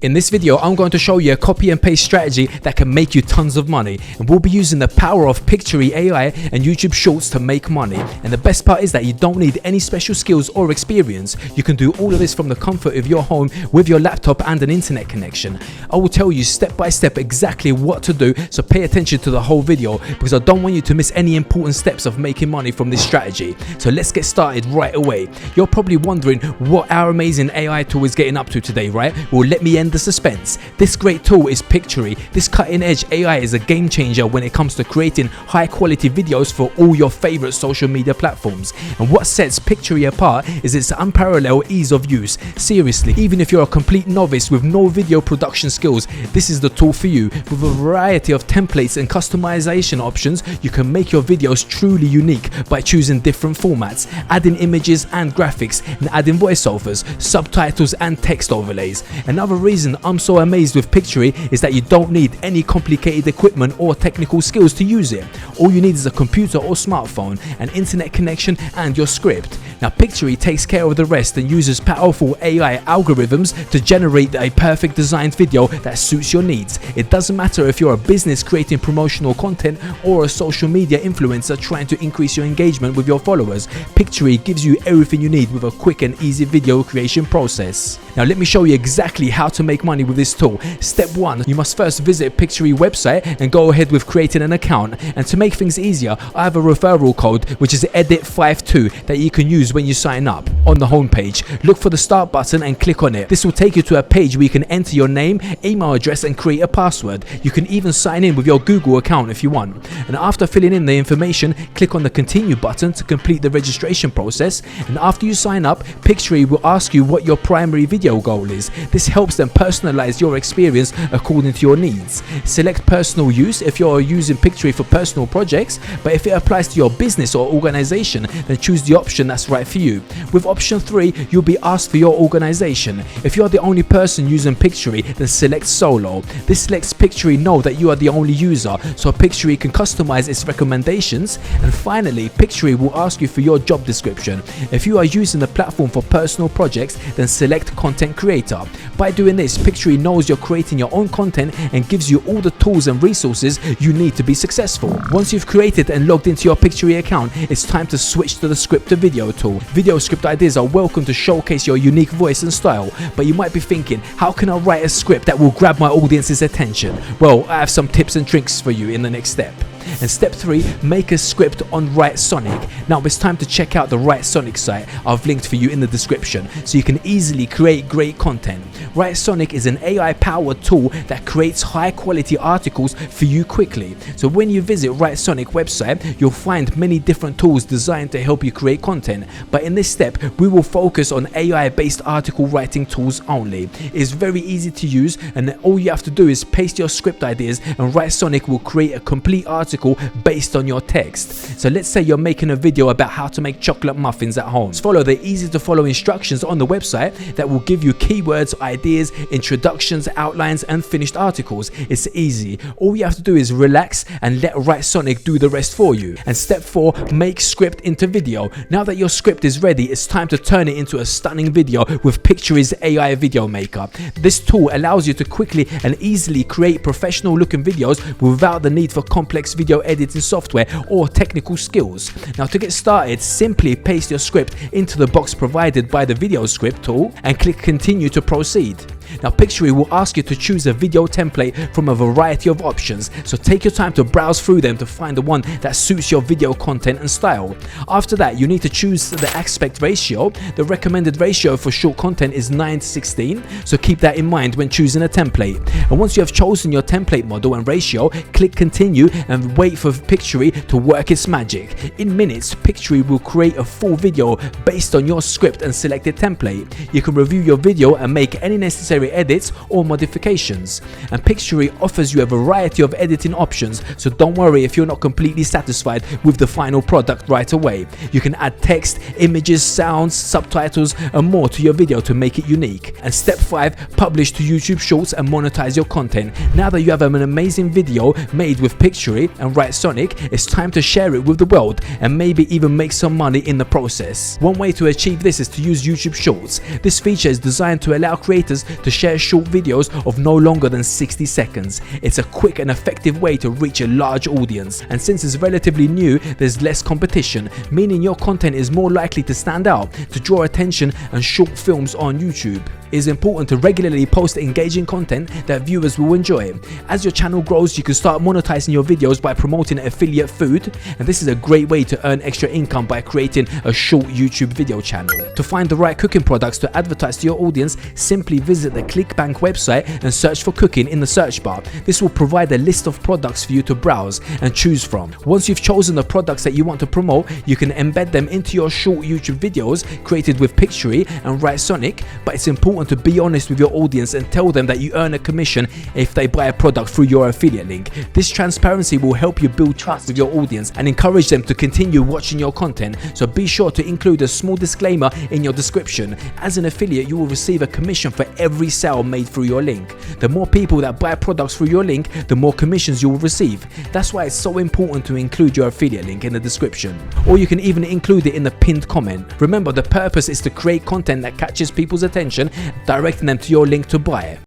In this video, I'm going to show you a copy and paste strategy that can make you tons of money, and we'll be using the power of Pictory AI and YouTube Shorts to make money. And the best part is that you don't need any special skills or experience. You can do all of this from the comfort of your home with your laptop and an internet connection. I will tell you step by step exactly what to do, so pay attention to the whole video because I don't want you to miss any important steps of making money from this strategy. So let's get started right away. You're probably wondering what our amazing AI tool is getting up to today, right? Well, let me end the suspense. This great tool is Pictory. This cutting edge AI is a game changer when it comes to creating high quality videos for all your favorite social media platforms. And what sets Pictory apart is its unparalleled ease of use. Seriously, even if you're a complete novice with no video production skills, this is the tool for you. With a variety of templates and customization options, you can make your videos truly unique by choosing different formats, adding images and graphics, and adding voiceovers, subtitles and text overlays. Another reason I'm so amazed with Pictory is that you don't need any complicated equipment or technical skills to use it. All you need is a computer or smartphone, an internet connection and your script. Now Pictory takes care of the rest and uses powerful AI algorithms to generate a perfect designed video that suits your needs. It doesn't matter if you're a business creating promotional content or a social media influencer trying to increase your engagement with your followers. Pictory gives you everything you need with a quick and easy video creation process. Now let me show you exactly how to make money with this tool. Step 1, you must first visit Pictory website and go ahead with creating an account. And to make things easier, I have a referral code which is edit52 that you can use when you sign up. On the homepage, look for the start button and click on it. This will take you to a page where you can enter your name, email address and create a password. You can even sign in with your Google account if you want. And after filling in the information, click on the continue button to complete the registration process. And after you sign up, Pictory will ask you what your primary video goal is. This helps them personalize your experience according to your needs. Select personal use if you're using Pictory for personal projects, but if it applies to your business or organization, then choose the option that's right for you. With option 3, you'll be asked for your organization. If you're the only person using Pictory, then select solo. This lets Pictory know that you are the only user, so Pictory can customize its recommendations. And finally, Pictory will ask you for your job description. If you are using the platform for personal projects, then select content creator. By doing this, Pictory knows you're creating your own content and gives you all the tools and resources you need to be successful. Once you've created and logged into your Pictory account, it's time to switch to the script to video tool. Video script ideas are welcome to showcase your unique voice and style, but you might be thinking, how can I write a script that will grab my audience's attention? Well, I have some tips and tricks for you in the next step. And step 3, make a script on Writesonic. Now it's time to check out the Writesonic site I've linked for you in the description so you can easily create great content. Writesonic is an AI powered tool that creates high quality articles for you quickly. So when you visit Writesonic website, you'll find many different tools designed to help you create content. But in this step, we will focus on AI based article writing tools only. It's very easy to use, and all you have to do is paste your script ideas and Writesonic will create a complete article based on your text. So let's say you're making a video about how to make chocolate muffins at home. Just follow the easy to follow instructions on the website that will give you keywords, ideas, introductions, outlines and finished articles. It's easy. All you have to do is relax and let Writesonic do the rest for you. And step 4, make script into video. Now that your script is ready, it's time to turn it into a stunning video with Pictory's AI video maker. This tool allows you to quickly and easily create professional looking videos without the need for complex video editing software or technical skills. Now to get started, simply paste your script into the box provided by the video script tool and click continue to proceed. Now Pictory will ask you to choose a video template from a variety of options, so take your time to browse through them to find the one that suits your video content and style. After that, you need to choose the aspect ratio. The recommended ratio for short content is 9:16, so keep that in mind when choosing a template. And once you have chosen your template model and ratio, click continue and wait for Pictory to work its magic. In minutes, Pictory will create a full video based on your script and selected template. You can review your video and make any necessary edits or modifications. And Pictory offers you a variety of editing options, so don't worry if you're not completely satisfied with the final product right away. You can add text, images, sounds, subtitles and more to your video to make it unique. And step 5, publish to YouTube Shorts and monetize your content. Now that you have an amazing video made with Pictory and Writesonic, it's time to share it with the world and maybe even make some money in the process. One way to achieve this is to use YouTube Shorts. This feature is designed to allow creators to share short videos of no longer than 60 seconds. It's a quick and effective way to reach a large audience, and since it's relatively new, there's less competition, meaning your content is more likely to stand out, to draw attention and short films on YouTube. It is important to regularly post engaging content that viewers will enjoy. As your channel grows, you can start monetizing your videos by promoting affiliate food, and this is a great way to earn extra income by creating a short YouTube video channel. To find the right cooking products to advertise to your audience, simply visit the ClickBank website and search for cooking in the search bar. This will provide a list of products for you to browse and choose from. Once you've chosen the products that you want to promote, you can embed them into your short YouTube videos created with Pictory and Sonic, but it's important to be honest with your audience and tell them that you earn a commission if they buy a product through your affiliate link. This transparency will help you build trust with your audience and encourage them to continue watching your content, so be sure to include a small disclaimer in your description. As an affiliate, you will receive a commission for every sale made through your link. The more people that buy products through your link, the more commissions you will receive. That's why it's so important to include your affiliate link in the description, or you can even include it in the pinned comment. Remember, the purpose is to create content that catches people's attention, directing them to your link to buy.